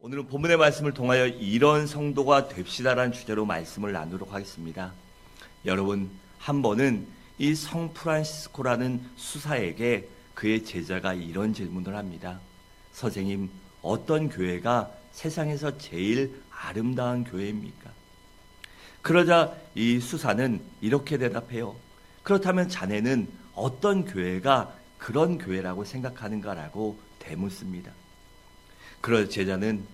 오늘은 본문의 말씀을 통하여 이런 성도가 됩시다라는 주제로 말씀을 나누도록 하겠습니다. 여러분, 한 번은 이 성 프란시스코라는 수사에게 그의 제자가 이런 질문을 합니다. 선생님, 어떤 교회가 세상에서 제일 아름다운 교회입니까? 그러자 이 수사는 이렇게 대답해요. 그렇다면 자네는 어떤 교회가 그런 교회라고 생각하는가라고 되묻습니다. 그러자 제자는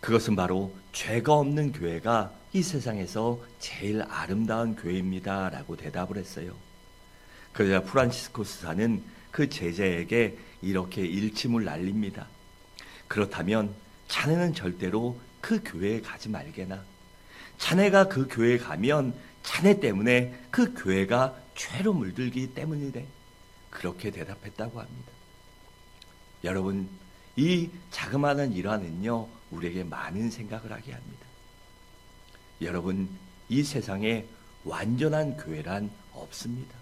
그것은 바로 죄가 없는 교회가 이 세상에서 제일 아름다운 교회입니다 라고 대답을 했어요. 그러자 프란시스코 수사는 그 제자에게 이렇게 일침을 날립니다. 그렇다면 자네는 절대로 그 교회에 가지 말게나. 자네가 그 교회에 가면 자네 때문에 그 교회가 죄로 물들기 때문이래. 그렇게 대답했다고 합니다. 여러분, 이 자그마한 일화는요, 우리에게 많은 생각을 하게 합니다. 여러분, 이 세상에 완전한 교회란 없습니다.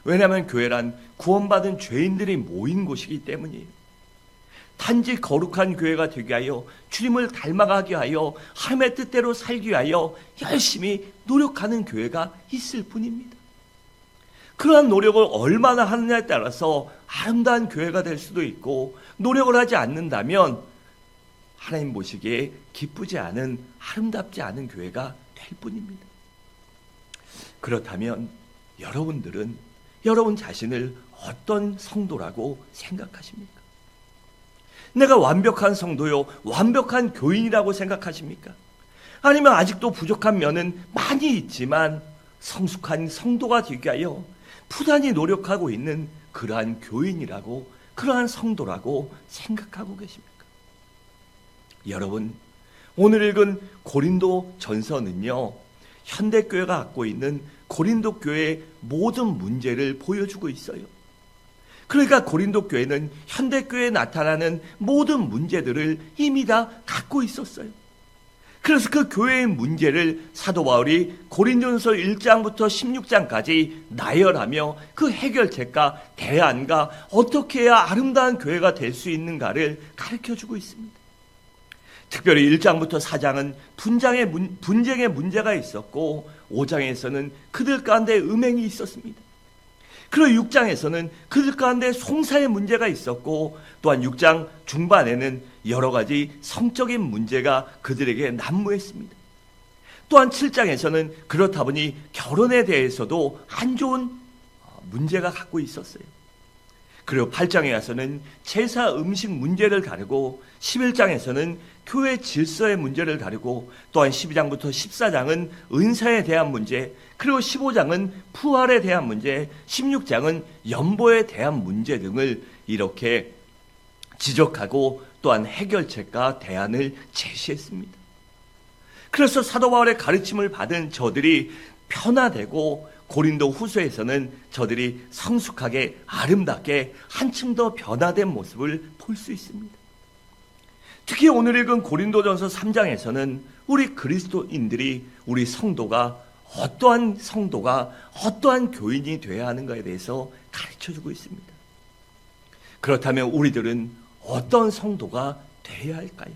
왜냐하면 교회란 구원받은 죄인들이 모인 곳이기 때문이에요. 단지 거룩한 교회가 되게 하여 주님을 닮아가게 하여 하나님의 뜻대로 살기 위하여 열심히 노력하는 교회가 있을 뿐입니다. 그러한 노력을 얼마나 하느냐에 따라서 아름다운 교회가 될 수도 있고, 노력을 하지 않는다면 하나님 보시기에 기쁘지 않은, 아름답지 않은 교회가 될 뿐입니다. 그렇다면 여러분들은 여러분 자신을 어떤 성도라고 생각하십니까? 내가 완벽한 성도요, 완벽한 교인이라고 생각하십니까? 아니면 아직도 부족한 면은 많이 있지만 성숙한 성도가 되게 하여 부단히 노력하고 있는 그러한 교인이라고, 그러한 성도라고 생각하고 계십니까? 여러분, 오늘 읽은 고린도 전서는요, 현대교회가 갖고 있는 고린도 교회의 모든 문제를 보여주고 있어요. 그러니까 고린도 교회는 현대교회에 나타나는 모든 문제들을 이미 다 갖고 있었어요. 그래서 그 교회의 문제를 사도 바울이 고린도전서 1장부터 16장까지 나열하며 그 해결책과 대안과 어떻게 해야 아름다운 교회가 될 수 있는가를 가르쳐주고 있습니다. 특별히 1장부터 4장은 분쟁의 문제가 있었고, 5장에서는 그들 가운데 음행이 있었습니다. 그리고 6장에서는 그들 가운데 송사의 문제가 있었고, 또한 6장 중반에는 여러 가지 성적인 문제가 그들에게 난무했습니다. 또한 7장에서는 그렇다 보니 결혼에 대해서도 안 좋은 문제가 갖고 있었어요. 그리고 8장에 와서는 제사 음식 문제를 다루고, 11장에서는 교회 질서의 문제를 다루고, 또한 12장부터 14장은 은사에 대한 문제, 그리고 15장은 부활에 대한 문제, 16장은 연보에 대한 문제 등을 이렇게 지적하고 또한 해결책과 대안을 제시했습니다. 그래서 사도 바울의 가르침을 받은 저들이 변화되고, 고린도 후서에서는 저들이 성숙하게 아름답게 한층 더 변화된 모습을 볼 수 있습니다. 특히 오늘 읽은 고린도전서 3장에서는 우리 그리스도인들이, 우리 성도가 어떠한 성도가, 어떠한 교인이 되어야 하는가에 대해서 가르쳐주고 있습니다. 그렇다면 우리들은 어떤 성도가 되어야 할까요?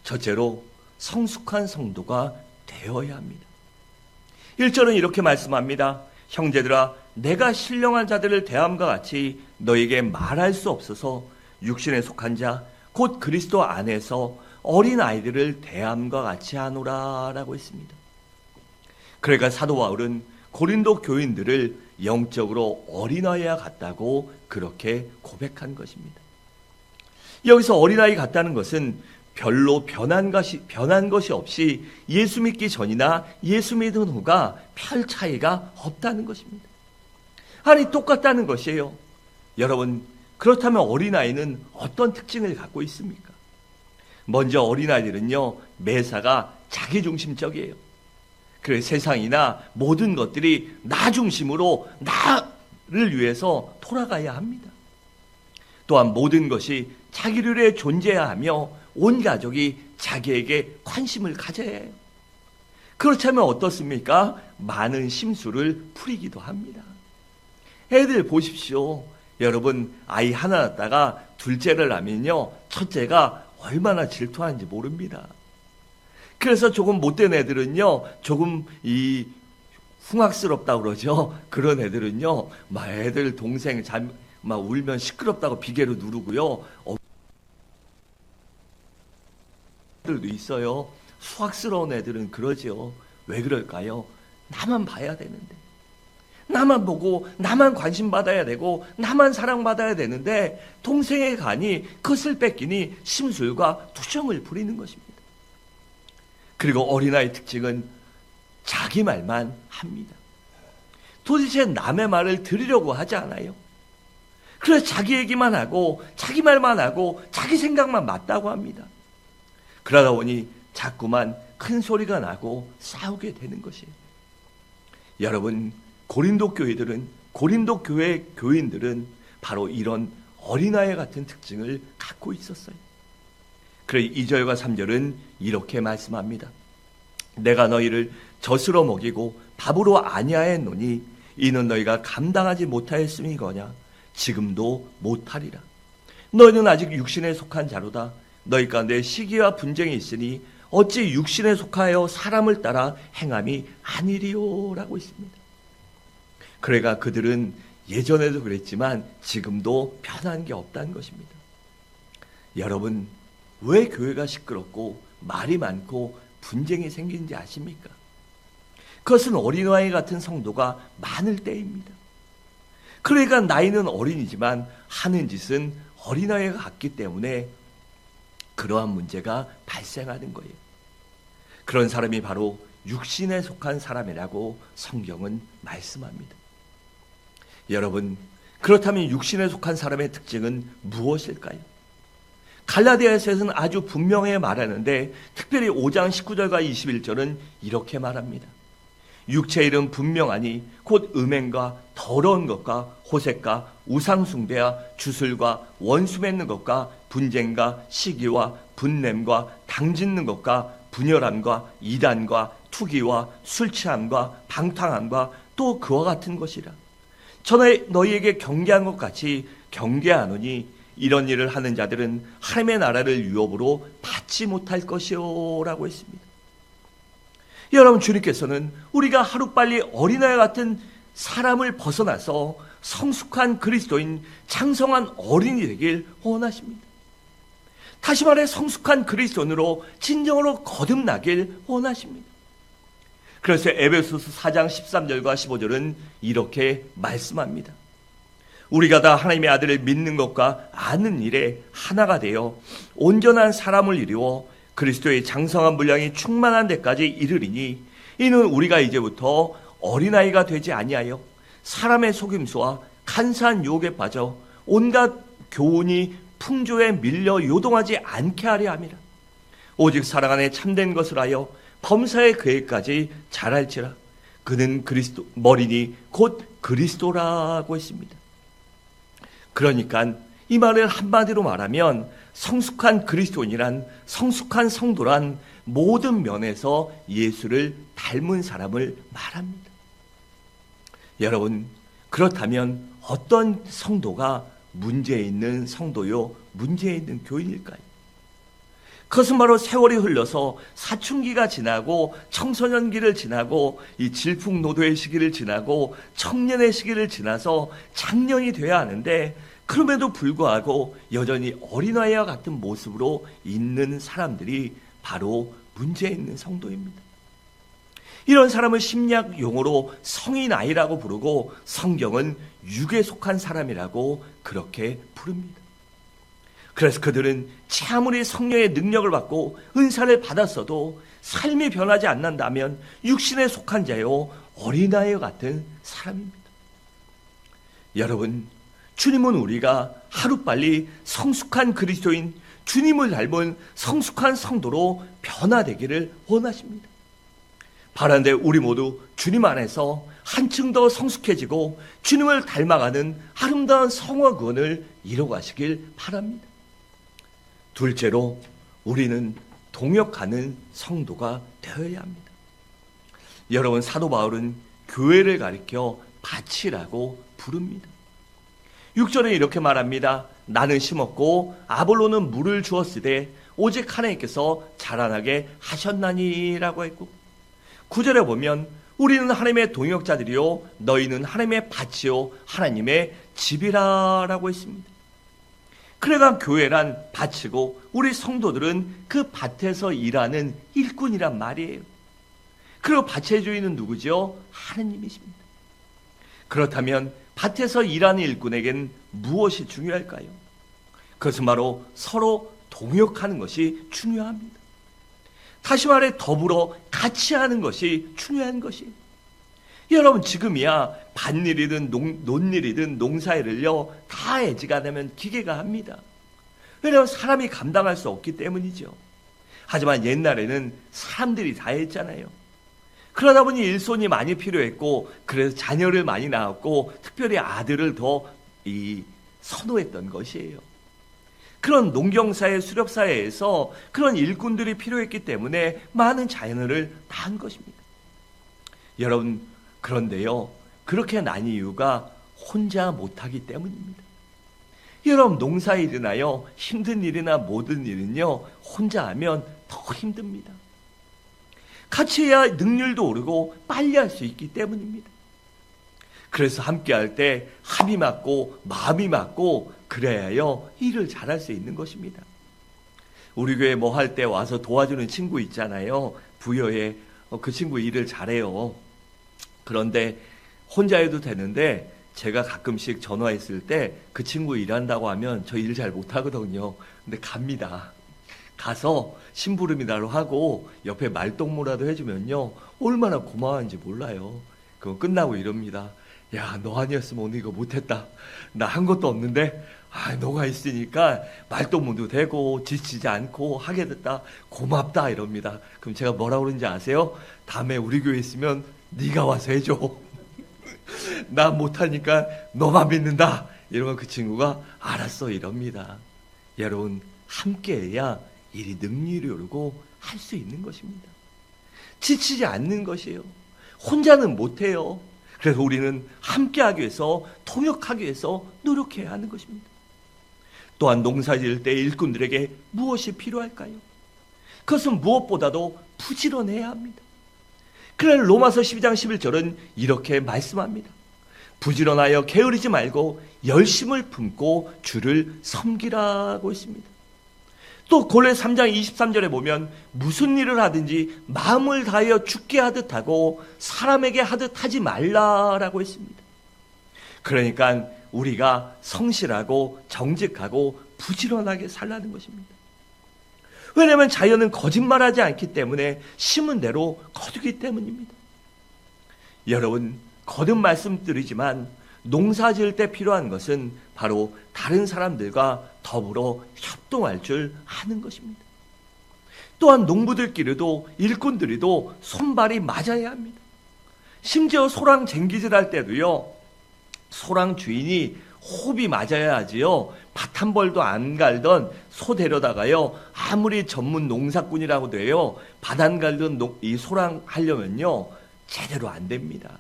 첫째로 성숙한 성도가 되어야 합니다. 1절은 이렇게 말씀합니다. 형제들아, 내가 신령한 자들을 대함과 같이 너에게 말할 수 없어서 육신에 속한 자, 곧 그리스도 안에서 어린 아이들을 대함과 같이 하노라 라고 했습니다. 그러니까 사도 바울은 고린도 교인들을 영적으로 어린아이와 같다고 그렇게 고백한 것입니다. 여기서 어린아이 같다는 것은 별로 변한 것이 없이 예수 믿기 전이나 예수 믿은 후가 별 차이가 없다는 것입니다. 아니, 똑같다는 것이에요. 여러분, 그렇다면 어린아이는 어떤 특징을 갖고 있습니까? 먼저 어린아이들은요, 매사가 자기중심적이에요. 그래서 세상이나 모든 것들이 나 중심으로 나를 위해서 돌아가야 합니다. 또한 모든 것이 자기를 위해 존재해야 하며 온 가족이 자기에게 관심을 가져야 해요. 그렇다면 어떻습니까? 많은 심술을 부리기도 합니다. 애들 보십시오. 여러분, 아이 하나 낳다가 둘째를 낳으면요, 첫째가 얼마나 질투하는지 모릅니다. 그래서 조금 못된 애들은요, 조금 흉악스럽다고 그러죠. 그런 애들은요, 막 애들 동생 막 울면 시끄럽다고 비계로 누르고요. 애들도 있어요. 수학스러운 애들은 그러죠. 왜 그럴까요? 나만 봐야 되는데, 나만 보고 나만 관심 받아야 되고 나만 사랑받아야 되는데 동생의 간이 그것을 뺏기니 심술과 투정을 부리는 것입니다. 그리고 어린아이의 특징은 자기 말만 합니다. 도대체 남의 말을 들으려고 하지 않아요. 그래서 자기 얘기만 하고 자기 말만 하고 자기 생각만 맞다고 합니다. 그러다 보니 자꾸만 큰 소리가 나고 싸우게 되는 것이에요. 여러분, 고린도 교회 교인들은 바로 이런 어린아이 같은 특징을 갖고 있었어요. 그래 2절과 3절은 이렇게 말씀합니다. 내가 너희를 젖으로 먹이고 밥으로 아니하였노니 이는 너희가 감당하지 못하였음이거냐 지금도 못하리라. 너희는 아직 육신에 속한 자로다. 너희 가운데 시기와 분쟁이 있으니 어찌 육신에 속하여 사람을 따라 행함이 아니리요라고 있습니다. 그러니까 그들은 예전에도 그랬지만 지금도 변한 게 없다는 것입니다. 여러분, 왜 교회가 시끄럽고 말이 많고 분쟁이 생기는지 아십니까? 그것은 어린아이 같은 성도가 많을 때입니다. 그러니까 나이는 어린이지만 하는 짓은 어린아이가 같기 때문에 그러한 문제가 발생하는 거예요. 그런 사람이 바로 육신에 속한 사람이라고 성경은 말씀합니다. 여러분, 그렇다면 육신에 속한 사람의 특징은 무엇일까요? 갈라디아서에서는 아주 분명히 말하는데 특별히 5장 19절과 21절은 이렇게 말합니다. 육체의 일은 분명하니 곧 음행과 더러운 것과 호색과 우상숭배와 주술과 원수 맺는 것과 분쟁과 시기와 분냄과 당짓는 것과 분열함과 이단과 투기와 술취함과 방탕함과 또 그와 같은 것이라. 전에 너희에게 경계한 것 같이 경계하노니 이런 일을 하는 자들은 하나님의 나라를 유업으로 받지 못할 것이요 라고 했습니다. 여러분, 주님께서는 우리가 하루빨리 어린아이 같은 사람을 벗어나서 성숙한 그리스도인 장성한 어린이 되길 원하십니다. 다시 말해 성숙한 그리스도인으로 진정으로 거듭나길 원하십니다. 그래서 에베소서 4장 13절과 15절은 이렇게 말씀합니다. 우리가 다 하나님의 아들을 믿는 것과 아는 일에 하나가 되어 온전한 사람을 이루어 그리스도의 장성한 분량이 충만한 데까지 이르리니 이는 우리가 이제부터 어린아이가 되지 아니하여 사람의 속임수와 간사한 유혹에 빠져 온갖 교훈이 풍조에 밀려 요동하지 않게 하려 함이라. 오직 사랑 안에 참된 것을 하여 범사의 계획까지 잘할지라. 그는 그리스도 머리니 곧 그리스도라고 했습니다. 그러니까 이 말을 한마디로 말하면 성숙한 그리스도인이란, 성숙한 성도란 모든 면에서 예수를 닮은 사람을 말합니다. 여러분, 그렇다면 어떤 성도가 문제 있는 성도요, 문제 있는 교인일까요? 그것은 바로 세월이 흘러서 사춘기가 지나고 청소년기를 지나고 이 질풍노도의 시기를 지나고 청년의 시기를 지나서 장년이 되어야 하는데 그럼에도 불구하고 여전히 어린아이와 같은 모습으로 있는 사람들이 바로 문제 있는 성도입니다. 이런 사람을 심리학 용어로 성인아이라고 부르고 성경은 육에 속한 사람이라고 그렇게 부릅니다. 그래서 그들은 아무리 성령의 능력을 받고 은사를 받았어도 삶이 변하지 않는다면 육신에 속한 자요 어린아이 같은 사람입니다. 여러분, 주님은 우리가 하루빨리 성숙한 그리스도인, 주님을 닮은 성숙한 성도로 변화되기를 원하십니다. 바란데 우리 모두 주님 안에서 한층 더 성숙해지고 주님을 닮아가는 아름다운 성화 구원을 이뤄가시길 바랍니다. 둘째로 우리는 동역하는 성도가 되어야 합니다. 여러분, 사도 바울은 교회를 가리켜 밭이라고 부릅니다. 6절에 이렇게 말합니다. 나는 심었고 아볼로는 물을 주었으되 오직 하나님께서 자라나게 하셨나니라고 했고, 9절에 보면 우리는 하나님의 동역자들이요 너희는 하나님의 밭이요 하나님의 집이라라고 했습니다. 그래가 교회란 밭이고 우리 성도들은 그 밭에서 일하는 일꾼이란 말이에요. 그리고 밭의 주인은 누구죠? 하느님이십니다. 그렇다면 밭에서 일하는 일꾼에겐 무엇이 중요할까요? 그것은 바로 서로 동역하는 것이 중요합니다. 다시 말해 더불어 같이 하는 것이 중요한 것이에요. 여러분, 지금이야 밭일이든 논일이든 농사일을요 다 애지간하면 기계가 합니다. 왜냐하면 사람이 감당할 수 없기 때문이죠. 하지만 옛날에는 사람들이 다 했잖아요. 그러다 보니 일손이 많이 필요했고, 그래서 자녀를 많이 낳았고, 특별히 아들을 더 선호했던 것이에요. 그런 농경사회, 수렵사회에서 그런 일꾼들이 필요했기 때문에 많은 자녀를 낳은 것입니다. 여러분, 그런데요, 그렇게 난 이유가 혼자 못하기 때문입니다. 여러분, 농사일이나요, 힘든 일이나 모든 일은요, 혼자 하면 더 힘듭니다. 같이 해야 능률도 오르고 빨리 할 수 있기 때문입니다. 그래서 함께 할 때 합이 맞고 마음이 맞고 그래야요 일을 잘할 수 있는 것입니다. 우리 교회 뭐 할 때 와서 도와주는 친구 있잖아요. 부여에 그 친구 일을 잘해요. 그런데 혼자 해도 되는데 제가 가끔씩 전화했을 때 그 친구 일한다고 하면 저 일 잘 못하거든요. 근데 갑니다. 가서 심부름이라도 하고 옆에 말동무라도 해주면요 얼마나 고마운지 몰라요. 그거 끝나고 이럽니다. 야, 너 아니었으면 오늘 이거 못했다. 나 한 것도 없는데 너가 있으니까 말동무도 되고 지치지 않고 하게 됐다. 고맙다 이럽니다. 그럼 제가 뭐라 그러는지 아세요? 다음에 우리 교회 있으면 네가 와서 해줘. 나 못하니까 너만 믿는다. 이러면 그 친구가 알았어 이럽니다. 여러분, 함께해야 일이 능률이 오르고 할 수 있는 것입니다. 지치지 않는 것이에요. 혼자는 못해요. 그래서 우리는 함께하기 위해서, 통역하기 위해서 노력해야 하는 것입니다. 또한 농사 지을 때 일꾼들에게 무엇이 필요할까요? 그것은 무엇보다도 부지런해야 합니다. 그래서 로마서 12장 11절은 이렇게 말씀합니다. 부지런하여 게으르지 말고 열심을 품고 주를 섬기라고 했습니다. 또 골로새 3장 23절에 보면 무슨 일을 하든지 마음을 다하여 주께 하듯 하고 사람에게 하듯 하지 말라라고 했습니다. 그러니까 우리가 성실하고 정직하고 부지런하게 살라는 것입니다. 왜냐하면 자연은 거짓말하지 않기 때문에 심은 대로 거두기 때문입니다. 여러분, 거듭 말씀드리지만 농사 지을 때 필요한 것은 바로 다른 사람들과 더불어 협동할 줄 아는 것입니다. 또한 농부들끼리도 일꾼들이도 손발이 맞아야 합니다. 심지어 소랑 쟁기질 할 때도요, 소랑 주인이 호흡이 맞아야 하지요. 밭 한 벌도 안 갈던 소 데려다가요, 아무리 전문 농사꾼이라고도 해요, 밭 안 갈던 이 소랑 하려면요 제대로 안 됩니다.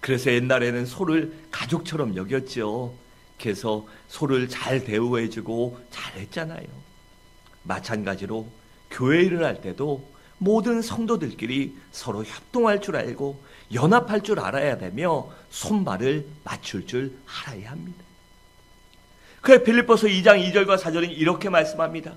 그래서 옛날에는 소를 가족처럼 여겼죠. 그래서 소를 잘 대우해주고 잘했잖아요. 마찬가지로 교회 일을 할 때도 모든 성도들끼리 서로 협동할 줄 알고 연합할 줄 알아야 되며 손발을 맞출 줄 알아야 합니다. 그래 빌립보서 2장 2절과 4절은 이렇게 말씀합니다.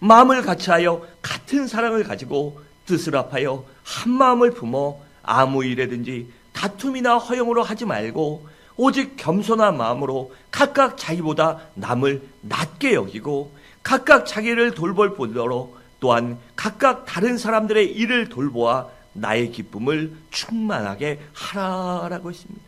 마음을 같이하여 같은 사랑을 가지고 뜻을 합하여 한 마음을 품어 아무 일에든지 다툼이나 허용으로 하지 말고 오직 겸손한 마음으로 각각 자기보다 남을 낮게 여기고 각각 자기를 돌볼 뿐더러 또한 각각 다른 사람들의 일을 돌보아 나의 기쁨을 충만하게 하라라고 했습니다.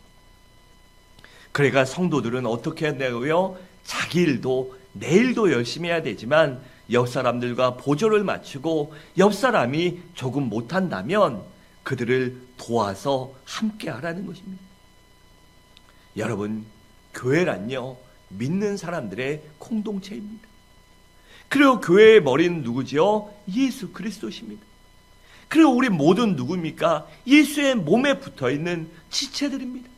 그러니까 성도들은 어떻게 한다고요? 자기 일도 내 일도 열심히 해야 되지만 옆 사람들과 보조를 맞추고 옆 사람이 조금 못한다면 그들을 도와서 함께 하라는 것입니다. 여러분, 교회란요 믿는 사람들의 공동체입니다. 그리고 교회의 머리는 누구지요? 예수 그리스도십니다. 그리고 우리 모든 누구입니까? 예수의 몸에 붙어있는 지체들입니다.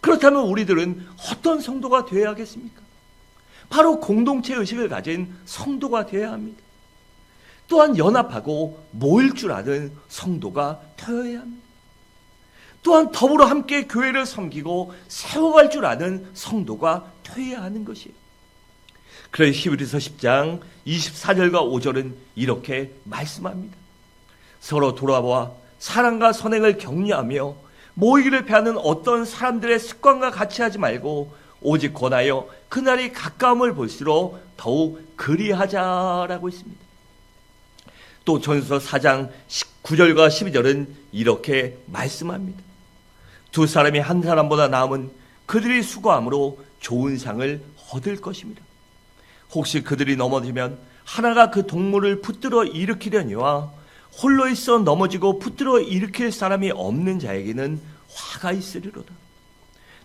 그렇다면 우리들은 어떤 성도가 되어야겠습니까? 바로 공동체 의식을 가진 성도가 되어야 합니다. 또한 연합하고 모일 줄 아는 성도가 되어야 합니다. 또한 더불어 함께 교회를 섬기고 세워갈 줄 아는 성도가 되어야 하는 것이에요. 그래서 히브리서 10장 24절과 5절은 이렇게 말씀합니다. 서로 돌아와 사랑과 선행을 격려하며 모이기를 패하는 어떤 사람들의 습관과 같이 하지 말고 오직 권하여 그날이 가까움을 볼수록 더욱 그리하자라고 했습니다. 또 전서 4장 9절과 12절은 이렇게 말씀합니다. 두 사람이 한 사람보다 나음은 그들이 수고함으로 좋은 상을 얻을 것입니다. 혹시 그들이 넘어지면 하나가 그 동물을 붙들어 일으키려니와 홀로 있어 넘어지고 붙들어 일으킬 사람이 없는 자에게는 화가 있으리로다.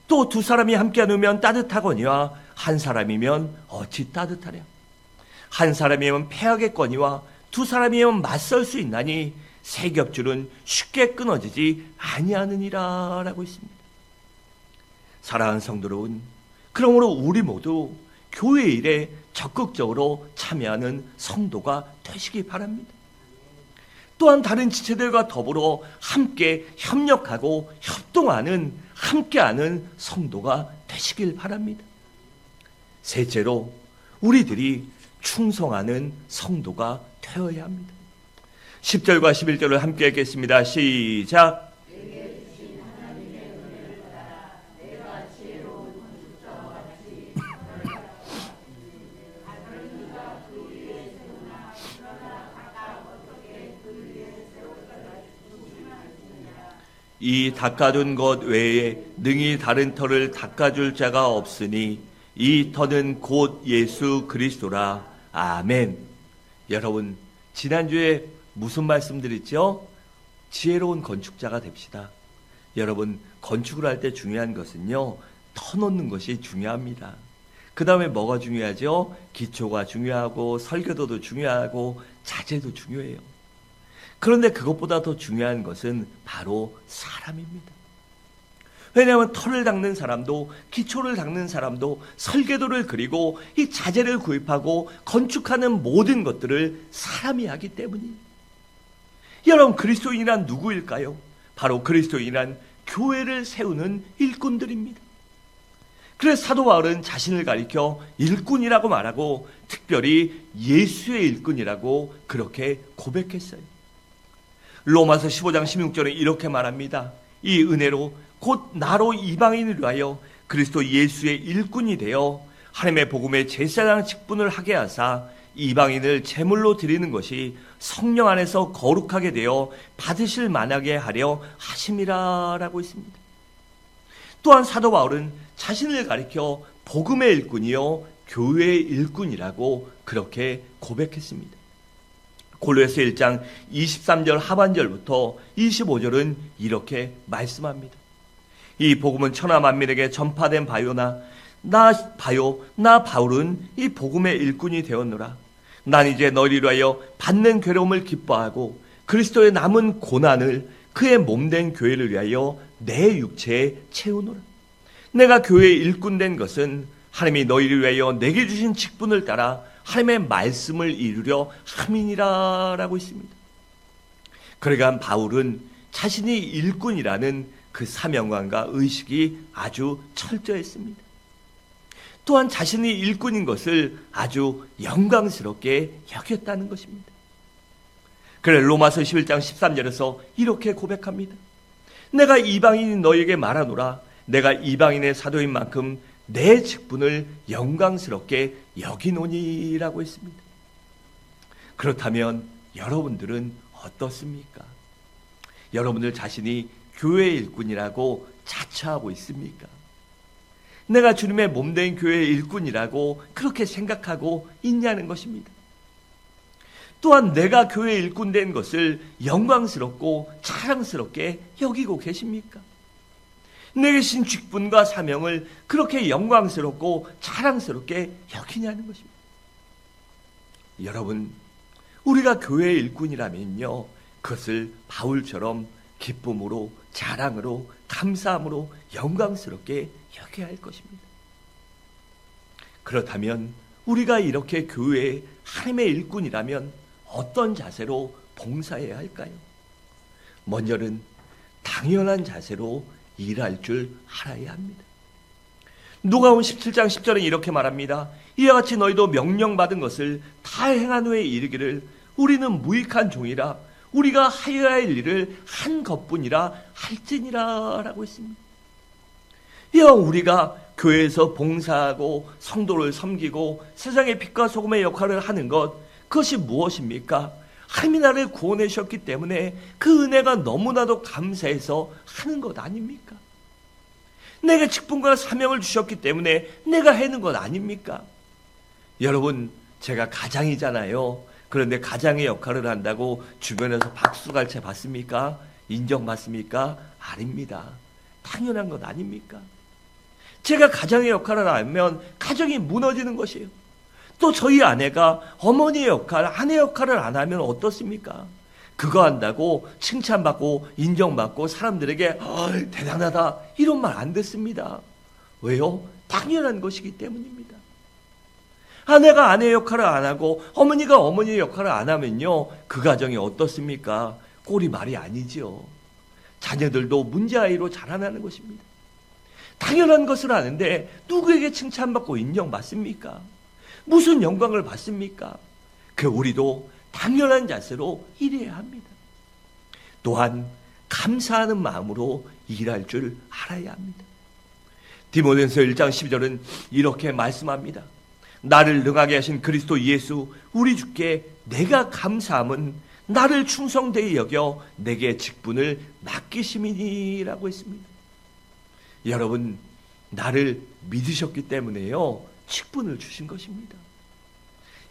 또 두 사람이 함께 누우면 따뜻하거니와 한 사람이면 어찌 따뜻하랴. 한 사람이면 패하겠거니와 두 사람이면 맞설 수 있나니 세 겹줄은 쉽게 끊어지지 아니하느니라 라고 했습니다. 사랑하는 성도 여러분, 그러므로 우리 모두 교회 일에 적극적으로 참여하는 성도가 되시기 바랍니다. 또한 다른 지체들과 더불어 함께 협력하고 협동하는 함께하는 성도가 되시길 바랍니다. 셋째로 우리들이 충성하는 성도가 되어야 합니다. 10절과 11절을 함께 읽겠습니다. 시작. 이 닦아둔 것 외에 능히 다른 터를 닦아줄 자가 없으니 이 터는 곧 예수 그리스도라. 아멘. 여러분, 지난주에 무슨 말씀 드렸죠? 지혜로운 건축자가 됩시다. 여러분, 건축을 할 때 중요한 것은요, 터놓는 것이 중요합니다. 그 다음에 뭐가 중요하죠? 기초가 중요하고 설계도도 중요하고 자재도 중요해요. 그런데 그것보다 더 중요한 것은 바로 사람입니다. 왜냐하면 터를 닦는 사람도 기초를 닦는 사람도 설계도를 그리고 이 자재를 구입하고 건축하는 모든 것들을 사람이 하기 때문이에요. 여러분, 그리스도인이란 누구일까요? 바로 그리스도인이란 교회를 세우는 일꾼들입니다. 그래서 사도 바울은 자신을 가리켜 일꾼이라고 말하고 특별히 예수의 일꾼이라고 그렇게 고백했어요. 로마서 15장 16절에 이렇게 말합니다. 이 은혜로 곧 나로 이방인을 위하여 그리스도 예수의 일꾼이 되어 하나님의 복음의 제사장 직분을 하게 하사 이방인을 제물로 드리는 것이 성령 안에서 거룩하게 되어 받으실 만하게 하려 하심이라 라고 했습니다. 또한 사도 바울은 자신을 가리켜 복음의 일꾼이요 교회의 일꾼이라고 그렇게 고백했습니다. 골로새 1장 23절 하반절부터 25절은 이렇게 말씀합니다. 이 복음은 천하 만민에게 전파된 바요나 나 바울은 이 복음의 일꾼이 되었노라. 난 이제 너희를 위하여 받는 괴로움을 기뻐하고 그리스도의 남은 고난을 그의 몸된 교회를 위하여 내 육체에 채우노라. 내가 교회의 일꾼 된 것은 하나님이 너희를 위하여 내게 주신 직분을 따라 하나님의 말씀을 이루려 함이니라 라고 했습니다. 그러니까 바울은 자신이 일꾼이라는 그 사명감과 의식이 아주 철저했습니다. 또한 자신이 일꾼인 것을 아주 영광스럽게 여겼다는 것입니다. 그래 로마서 11장 13절에서 이렇게 고백합니다. 내가 이방인인 너에게 말하노라. 내가 이방인의 사도인 만큼 내 직분을 영광스럽게 여기노니라고 했습니다. 그렇다면 여러분들은 어떻습니까? 여러분들 자신이 교회 일꾼이라고 자처하고 있습니까? 내가 주님의 몸된 교회의 일꾼이라고 그렇게 생각하고 있냐는 것입니다. 또한 내가 교회 일꾼 된 것을 영광스럽고 자랑스럽게 여기고 계십니까? 내게 주신 직분과 사명을 그렇게 영광스럽고 자랑스럽게 여기냐는 것입니다. 여러분, 우리가 교회의 일꾼이라면요, 그것을 바울처럼 기쁨으로, 자랑으로, 감사함으로 영광스럽게 여겨야 할 것입니다. 그렇다면 우리가 이렇게 교회의 하나님의 일꾼이라면 어떤 자세로 봉사해야 할까요? 먼저는 당연한 자세로 일할 줄 알아야 합니다. 누가복음 17장 10절에 이렇게 말합니다. 이와 같이 너희도 명령받은 것을 다 행한 후에 이르기를 우리는 무익한 종이라 우리가 하여야 할 일을 한 것뿐이라 할지니라 라고 했습니다. 이왕 우리가 교회에서 봉사하고 성도를 섬기고 세상의 빛과 소금의 역할을 하는 것, 그것이 무엇입니까? 하나님이 나를 구원해 주셨기 때문에 그 은혜가 너무나도 감사해서 하는 것 아닙니까? 내게 직분과 사명을 주셨기 때문에 내가 해는 것 아닙니까? 여러분, 제가 가장이잖아요. 그런데 가장의 역할을 한다고 주변에서 박수갈채 받습니까? 인정받습니까? 아닙니다. 당연한 것 아닙니까? 제가 가장의 역할을 하면 가정이 무너지는 것이에요. 또 저희 아내가 어머니의 역할, 아내 역할을 안 하면 어떻습니까? 그거 한다고 칭찬받고 인정받고 사람들에게 대단하다 이런 말 안 듣습니다. 왜요? 당연한 것이기 때문입니다. 아내가 아내의 역할을 안 하고 어머니가 어머니의 역할을 안 하면요, 그 가정이 어떻습니까? 꼴이 말이 아니지요. 자녀들도 문제아이로 자라나는 것입니다. 당연한 것을 아는데 누구에게 칭찬받고 인정받습니까? 무슨 영광을 받습니까? 우리도 당연한 자세로 일해야 합니다. 또한 감사하는 마음으로 일할 줄 알아야 합니다. 디모데전서 1장 12절은 이렇게 말씀합니다. 나를 능하게 하신 그리스도 예수 우리 주께 내가 감사함은 나를 충성되이 여겨 내게 직분을 맡기심이니라고 했습니다. 여러분, 나를 믿으셨기 때문에요, 직분을 주신 것입니다.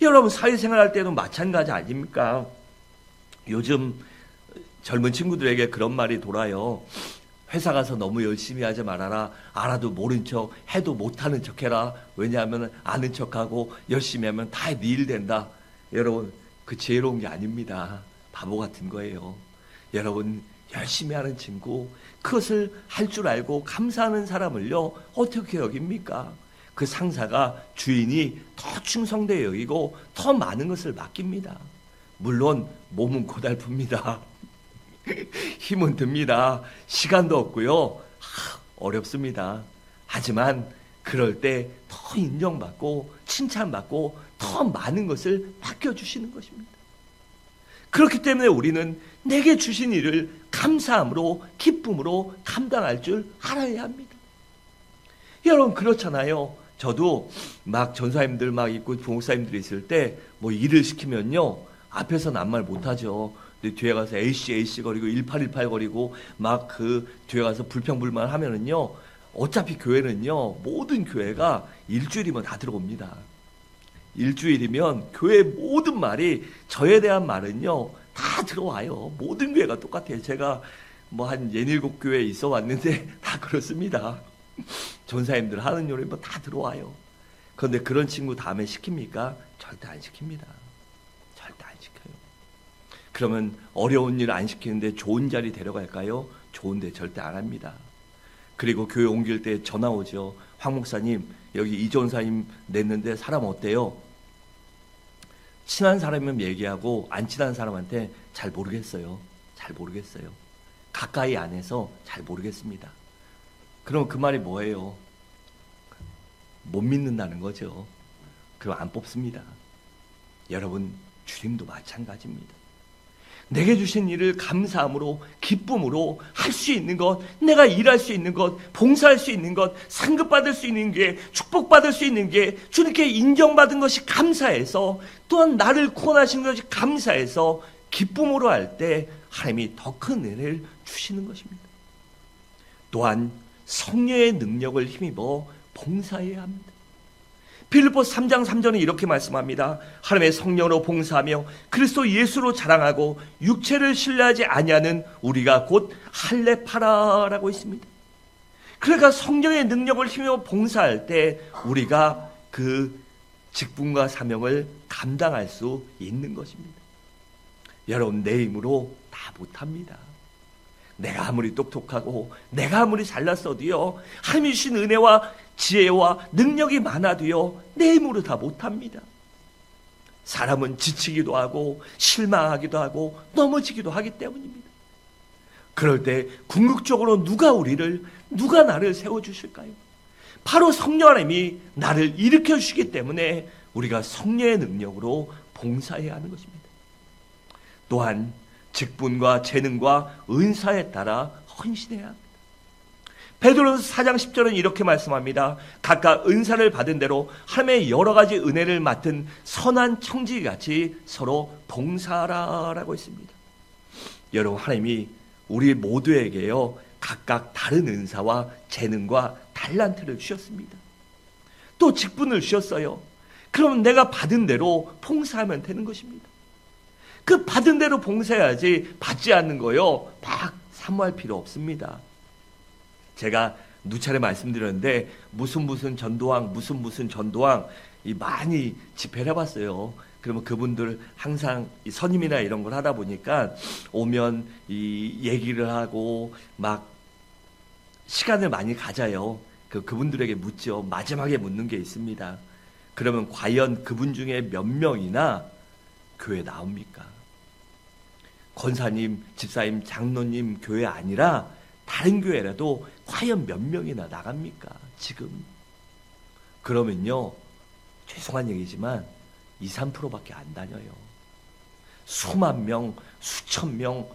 여러분, 사회생활 할 때도 마찬가지 아닙니까? 요즘 젊은 친구들에게 그런 말이 돌아요. 회사 가서 너무 열심히 하지 말아라. 알아도 모른 척, 해도 못하는 척 해라. 왜냐하면 아는 척하고 열심히 하면 다 네 일 된다. 여러분, 그 지혜로운 게 아닙니다. 바보 같은 거예요. 여러분, 열심히 하는 친구, 그것을 할 줄 알고 감사하는 사람을요, 어떻게 여깁니까? 그 상사가, 주인이 더 충성되어 여기고 더 많은 것을 맡깁니다. 물론 몸은 고달픕니다. 힘은 듭니다. 시간도 없고요. 어렵습니다. 하지만 그럴 때 더 인정받고 칭찬받고 더 많은 것을 맡겨주시는 것입니다. 그렇기 때문에 우리는 내게 주신 일을 감사함으로 기쁨으로 감당할 줄 알아야 합니다. 여러분, 그렇잖아요. 저도 막 전사님들 막 있고 부목사님들이 있을 때 뭐 일을 시키면요, 앞에서는 아무 말 못하죠. 근데 뒤에 가서 AC 거리고 1818 거리고 막 그 뒤에 가서 불평불만 하면은요, 어차피 교회는요, 모든 교회가 일주일이면 다 들어옵니다. 일주일이면 교회 모든 말이, 저에 대한 말은요, 다 들어와요. 모든 교회가 똑같아요. 제가 뭐 한 67교회에 있어 왔는데 다 그렇습니다. 전사님들 하는 요리 뭐 다 들어와요. 그런데 그런 친구 다음에 시킵니까? 절대 안 시킵니다. 절대 안 시켜요. 그러면 어려운 일 안 시키는데 좋은 자리 데려갈까요? 좋은데 절대 안 합니다. 그리고 교회 옮길 때 전화 오죠. 황 목사님, 여기 이전사님 냈는데 사람 어때요? 친한 사람이면 얘기하고 안 친한 사람한테 잘 모르겠어요. 잘 모르겠어요. 가까이 안 해서 잘 모르겠습니다. 그럼 그 말이 뭐예요? 못 믿는다는 거죠. 그럼 안 뽑습니다. 여러분, 주님도 마찬가지입니다. 내게 주신 일을 감사함으로 기쁨으로 할 수 있는 것, 내가 일할 수 있는 것, 봉사할 수 있는 것, 상급받을 수 있는 게, 축복받을 수 있는 게, 주님께 인정받은 것이 감사해서, 또한 나를 구원하신 것이 감사해서 기쁨으로 할 때 하나님이 더 큰 은혜를 주시는 것입니다. 또한 성령의 능력을 힘입어 봉사해야 합니다. 빌립보서 3장 3절은 이렇게 말씀합니다. 하나님의 성령으로 봉사하며 그리스도 예수로 자랑하고 육체를 신뢰하지 아니하는 우리가 곧 할례파라라고 있습니다. 그러니까 성령의 능력을 힘입어 봉사할 때 우리가 그 직분과 사명을 감당할 수 있는 것입니다. 여러분, 내 힘으로 다 못합니다. 내가 아무리 똑똑하고 내가 아무리 잘났어도요, 하나님이 주신 은혜와 지혜와 능력이 많아도요, 내 힘으로 다 못합니다. 사람은 지치기도 하고 실망하기도 하고 넘어지기도 하기 때문입니다. 그럴 때 궁극적으로 누가 나를 세워주실까요? 바로 성령 하나님이 나를 일으켜 주시기 때문에 우리가 성령의 능력으로 봉사해야 하는 것입니다. 또한 직분과 재능과 은사에 따라 헌신해야 합니다. 베드로서 4장 10절은 이렇게 말씀합니다. 각각 은사를 받은 대로 하나님의 여러 가지 은혜를 맡은 선한 청지기같이 서로 봉사하라라고 했습니다. 여러분, 하나님이 우리 모두에게요, 각각 다른 은사와 재능과 달란트를 주셨습니다. 또 직분을 주셨어요. 그럼 내가 받은 대로 봉사하면 되는 것입니다. 그 받은 대로 봉사해야지, 받지 않는 거요, 막 사모할 필요 없습니다. 제가 누차례 말씀드렸는데 무슨 전도왕 많이 집회를 해봤어요. 그러면 그분들 항상 이 선임이나 이런 걸 하다 보니까 오면 이 얘기를 하고 막 시간을 많이 가져요. 그분들에게 묻죠. 마지막에 묻는 게 있습니다. 그러면 과연 그분 중에 몇 명이나 교회 나옵니까? 권사님, 집사님, 장로님 교회 아니라 다른 교회라도 과연 몇 명이나 나갑니까? 지금. 그러면요, 죄송한 얘기지만 2, 3%밖에 안 다녀요. 수만 명, 수천 명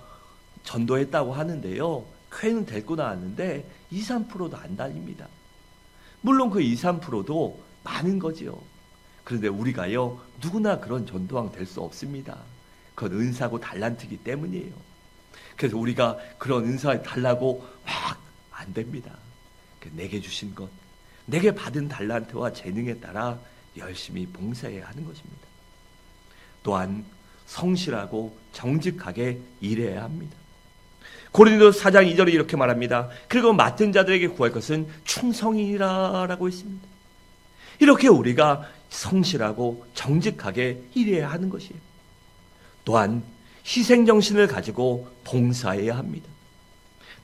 전도했다고 하는데요, 교회는 데리고 나왔는데 2, 3%도 안 다닙니다. 물론 그 2, 3%도 많은 거지요. 그런데 우리가요, 누구나 그런 전도왕 될 수 없습니다. 그건 은사고 달란트이기 때문이에요. 그래서 우리가 그런 은사에 달라고 막 안 됩니다. 내게 주신 것, 내게 받은 달란트와 재능에 따라 열심히 봉사해야 하는 것입니다. 또한 성실하고 정직하게 일해야 합니다. 고린도서 4장 2절에 이렇게 말합니다. 그리고 맡은 자들에게 구할 것은 충성이라라고 했습니다. 이렇게 우리가 성실하고 정직하게 일해야 하는 것이에요. 또한 희생정신을 가지고 봉사해야 합니다.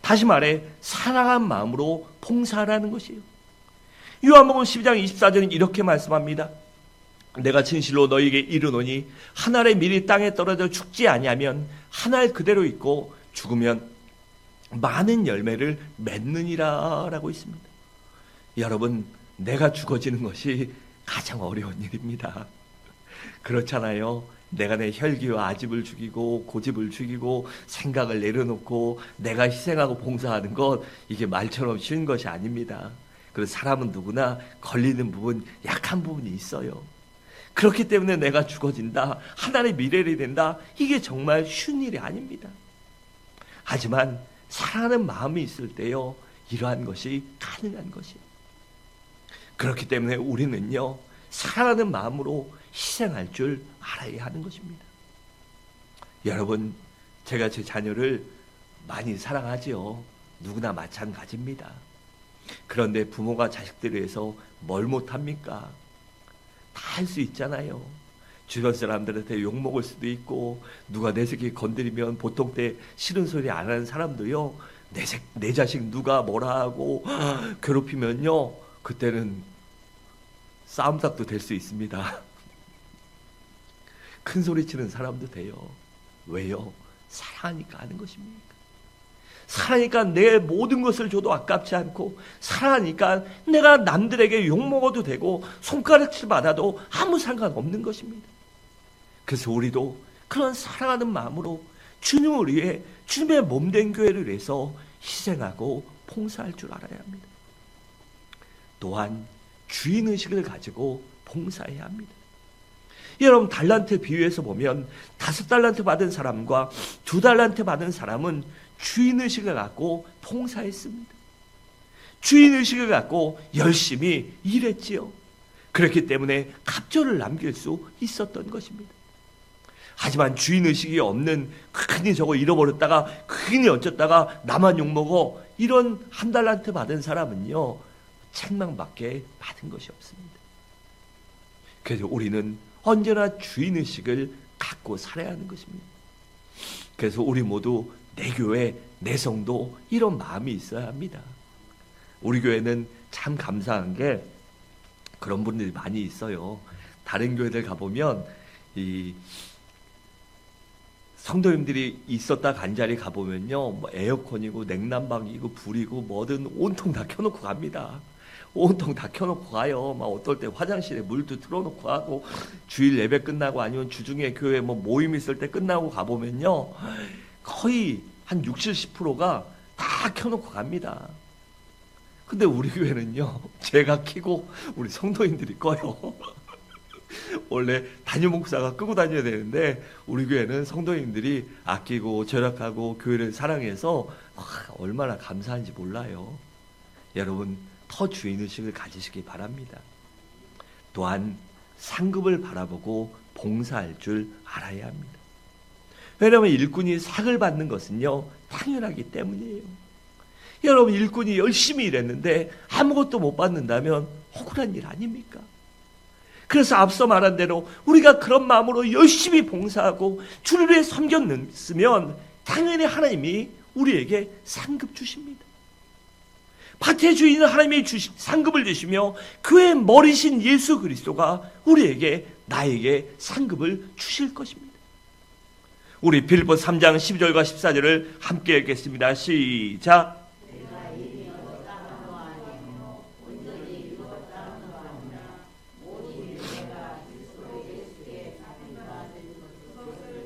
다시 말해 사랑한 마음으로 봉사하라는 것이에요. 요한복음 12장 24절은 이렇게 말씀합니다. 내가 진실로 너희에게 이르노니 한 알의 밀이 땅에 떨어져 죽지 아니하면 한 알 그대로 있고 죽으면 많은 열매를 맺느니라 라고 있습니다. 여러분, 내가 죽어지는 것이 가장 어려운 일입니다. 그렇잖아요. 내가 내 혈기와 아집을 죽이고 고집을 죽이고 생각을 내려놓고 내가 희생하고 봉사하는 것, 이게 말처럼 쉬운 것이 아닙니다. 그래서 사람은 누구나 걸리는 부분, 약한 부분이 있어요. 그렇기 때문에 내가 죽어진다, 하나님의 미래를 된다, 이게 정말 쉬운 일이 아닙니다. 하지만 사랑하는 마음이 있을 때요, 이러한 것이 가능한 것이에요. 그렇기 때문에 우리는요, 사랑하는 마음으로 희생할 줄 알아야 하는 것입니다. 여러분, 제가 제 자녀를 많이 사랑하지요. 누구나 마찬가지입니다. 그런데 부모가 자식들을 위해서 뭘 못합니까? 다 할 수 있잖아요. 주변 사람들한테 욕먹을 수도 있고, 누가 내 새끼 건드리면 보통 때 싫은 소리 안 하는 사람도요, 내 자식 누가 뭐라 하고 괴롭히면요, 그때는 싸움닭도 될 수 있습니다. 큰 소리 치는 사람도 돼요. 왜요? 사랑하니까 하는 것입니까? 사랑하니까 내 모든 것을 줘도 아깝지 않고, 사랑하니까 내가 남들에게 욕먹어도 되고 손가락질 받아도 아무 상관없는 것입니다. 그래서 우리도 그런 사랑하는 마음으로 주님을 위해, 주님의 몸된 교회를 위해서 희생하고 봉사할 줄 알아야 합니다. 또한 주인의식을 가지고 봉사해야 합니다. 여러분, 달란트 비유에서 보면 5달란트 받은 사람과 2달란트 받은 사람은 주인의식을 갖고 봉사했습니다. 주인의식을 갖고 열심히 일했지요. 그렇기 때문에 갑절을 남길 수 있었던 것입니다. 하지만 주인의식이 없는, 괜히 저거 잃어버렸다가 괜히 어쩌다가 나만 욕먹어, 이런 1달란트 받은 사람은요, 책망밖에 받은 것이 없습니다. 그래서 우리는 언제나 주인의식을 갖고 살아야 하는 것입니다. 그래서 우리 모두 내 교회, 내 성도, 이런 마음이 있어야 합니다. 우리 교회는 참 감사한 게 그런 분들이 많이 있어요. 다른 교회들 가보면 이 성도님들이 있었다 간 자리 가보면요, 뭐 에어컨이고 냉난방이고 불이고 뭐든 온통 다 켜놓고 갑니다. 온통 다 켜놓고 가요. 막 어떨 때 화장실에 물도 틀어놓고 하고, 주일 예배 끝나고 아니면 주중에 교회 뭐 모임 있을 때 끝나고 가보면요, 거의 한 60, 70%가 다 켜놓고 갑니다. 근데 우리 교회는요, 제가 켜고 우리 성도님들이 꺼요. 원래 담임 목사가 끄고 다녀야 되는데 우리 교회는 성도님들이 아끼고 절약하고 교회를 사랑해서 얼마나 감사한지 몰라요. 여러분, 더 주인의식을 가지시기 바랍니다. 또한 상급을 바라보고 봉사할 줄 알아야 합니다. 왜냐하면 일꾼이 상을 받는 것은요, 당연하기 때문이에요. 여러분, 일꾼이 열심히 일했는데 아무것도 못 받는다면 억울한 일 아닙니까? 그래서 앞서 말한 대로 우리가 그런 마음으로 열심히 봉사하고 주를 위해 섬겼으면 당연히 하나님이 우리에게 상급 주십니다. 밭의 주인은 하나님이 상급을 주시며 그의 머리신 예수 그리스도가 우리에게, 나에게 상급을 주실 것입니다. 우리 빌립보 3장 12절과 14절을 함께 읽겠습니다. 시작.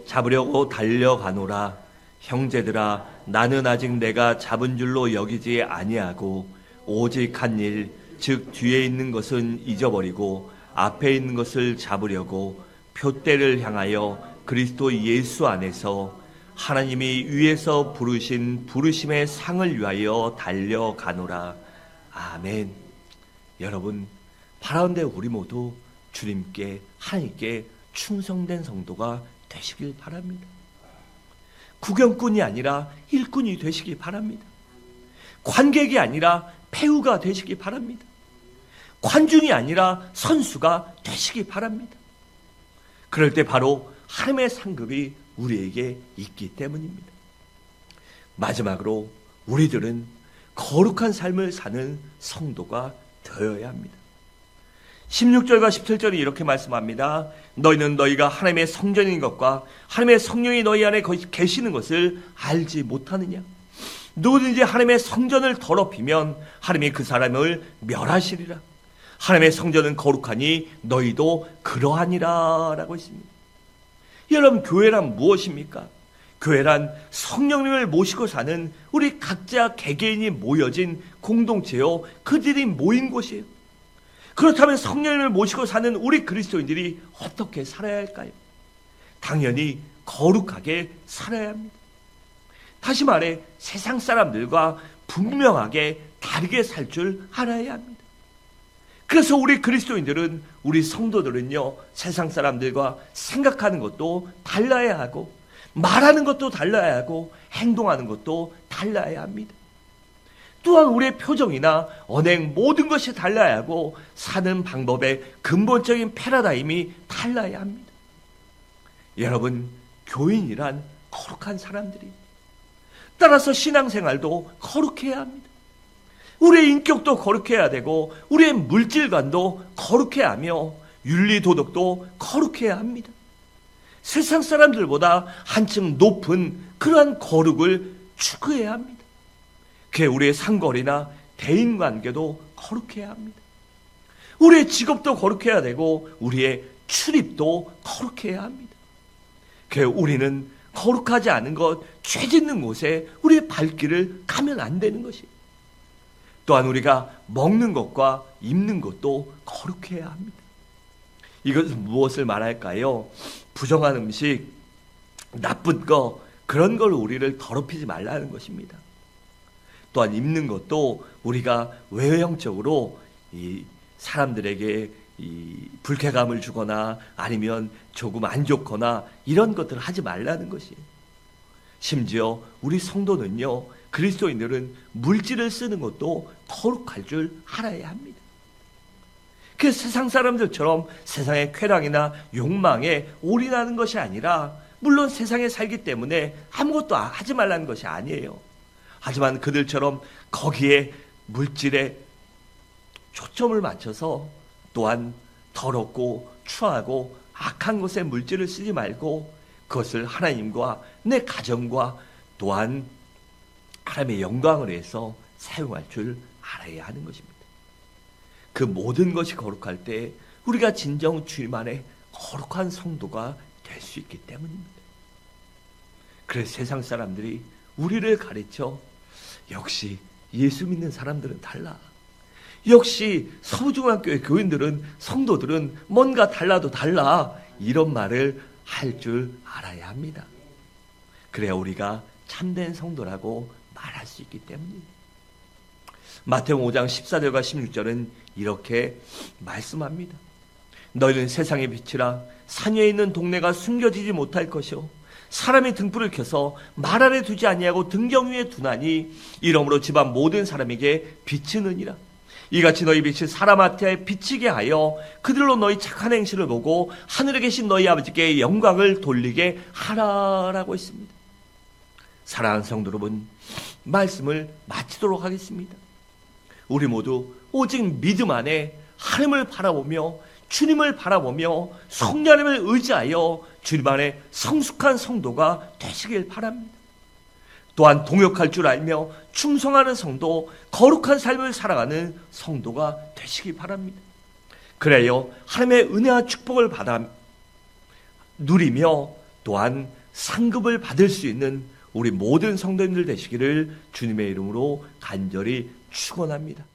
잡으려고 달려가노라. 형제들아, 나는 아직 내가 잡은 줄로 여기지 아니하고 오직 한 일, 즉 뒤에 있는 것은 잊어버리고 앞에 있는 것을 잡으려고 표대를 향하여 그리스도 예수 안에서 하나님이 위에서 부르신 부르심의 상을 위하여 달려가노라. 아멘. 여러분, 바라온대 우리 모두 주님께, 하나님께 충성된 성도가 되시길 바랍니다. 구경꾼이 아니라 일꾼이 되시기 바랍니다. 관객이 아니라 배우가 되시기 바랍니다. 관중이 아니라 선수가 되시기 바랍니다. 그럴 때 바로 하나님의 상급이 우리에게 있기 때문입니다. 마지막으로 우리들은 거룩한 삶을 사는 성도가 되어야 합니다. 16절과 17절이 이렇게 말씀합니다. 너희는 너희가 하나님의 성전인 것과 하나님의 성령이 너희 안에 계시는 것을 알지 못하느냐? 누구든지 하나님의 성전을 더럽히면 하나님이 그 사람을 멸하시리라. 하나님의 성전은 거룩하니 너희도 그러하니라 라고 했습니다. 여러분, 교회란 무엇입니까? 교회란 성령님을 모시고 사는 우리 각자 개개인이 모여진 공동체요, 그들이 모인 곳이에요. 그렇다면 성령님을 모시고 사는 우리 그리스도인들이 어떻게 살아야 할까요? 당연히 거룩하게 살아야 합니다. 다시 말해 세상 사람들과 분명하게 다르게 살 줄 알아야 합니다. 그래서 우리 그리스도인들은, 우리 성도들은요, 세상 사람들과 생각하는 것도 달라야 하고 말하는 것도 달라야 하고 행동하는 것도 달라야 합니다. 또한 우리의 표정이나 언행 모든 것이 달라야 하고 사는 방법의 근본적인 패러다임이 달라야 합니다. 여러분, 교인이란 거룩한 사람들이, 따라서 신앙생활도 거룩해야 합니다. 우리의 인격도 거룩해야 되고 우리의 물질관도 거룩해야 하며 윤리도덕도 거룩해야 합니다. 세상 사람들보다 한층 높은 그러한 거룩을 추구해야 합니다. 그게 우리의 상거리나 대인관계도 거룩해야 합니다. 우리의 직업도 거룩해야 되고 우리의 출입도 거룩해야 합니다. 그게 우리는 거룩하지 않은 것, 죄 짓는 곳에 우리의 발길을 가면 안 되는 것이에요. 또한 우리가 먹는 것과 입는 것도 거룩해야 합니다. 이것은 무엇을 말할까요? 부정한 음식, 나쁜 거, 그런 걸 우리를 더럽히지 말라는 것입니다. 또한 입는 것도 우리가 외형적으로 이 사람들에게 이 불쾌감을 주거나 아니면 조금 안 좋거나 이런 것들을 하지 말라는 것이에요. 심지어 우리 성도는요, 그리스도인들은 물질을 쓰는 것도 거룩할 줄 알아야 합니다. 그 세상 사람들처럼 세상의 쾌락이나 욕망에 올인하는 것이 아니라, 물론 세상에 살기 때문에 아무것도 하지 말라는 것이 아니에요. 하지만 그들처럼 거기에 물질에 초점을 맞춰서 또한 더럽고 추하고 악한 것에 물질을 쓰지 말고 그것을 하나님과 내 가정과 또한 하나님의 영광을 위해서 사용할 줄 알아야 하는 것입니다. 그 모든 것이 거룩할 때 우리가 진정 주님 안에 거룩한 성도가 될 수 있기 때문입니다. 그래서 세상 사람들이 우리를 가르쳐 역시 예수 믿는 사람들은 달라. 역시 서부중앙교회 교인들은 성도들은 뭔가 달라도 달라. 이런 말을 할 줄 알아야 합니다. 그래야 우리가 참된 성도라고 말할 수 있기 때문입니다. 마태복음 5장 14절과 16절은 이렇게 말씀합니다. 너희는 세상의 빛이라. 산 위에 있는 동네가 숨겨지지 못할 것이요 사람이 등불을 켜서 말 아래 두지 아니하고 등경 위에 두나니 이러므로 집안 모든 사람에게 비치느니라. 이같이 너희 빛이 사람 앞에 비치게 하여 그들로 너희 착한 행실을 보고 하늘에 계신 너희 아버지께 영광을 돌리게 하라라고 했습니다. 사랑하는 성도 여러분, 말씀을 마치도록 하겠습니다. 우리 모두 오직 믿음 안에 하나님을 바라보며 주님을 바라보며 성령님을 의지하여 주님 안에 성숙한 성도가 되시길 바랍니다. 또한 동역할 줄 알며 충성하는 성도, 거룩한 삶을 살아가는 성도가 되시기 바랍니다. 그래야 하나님의 은혜와 축복을 받아 누리며 또한 상급을 받을 수 있는 우리 모든 성도님들 되시기를 주님의 이름으로 간절히 축원합니다.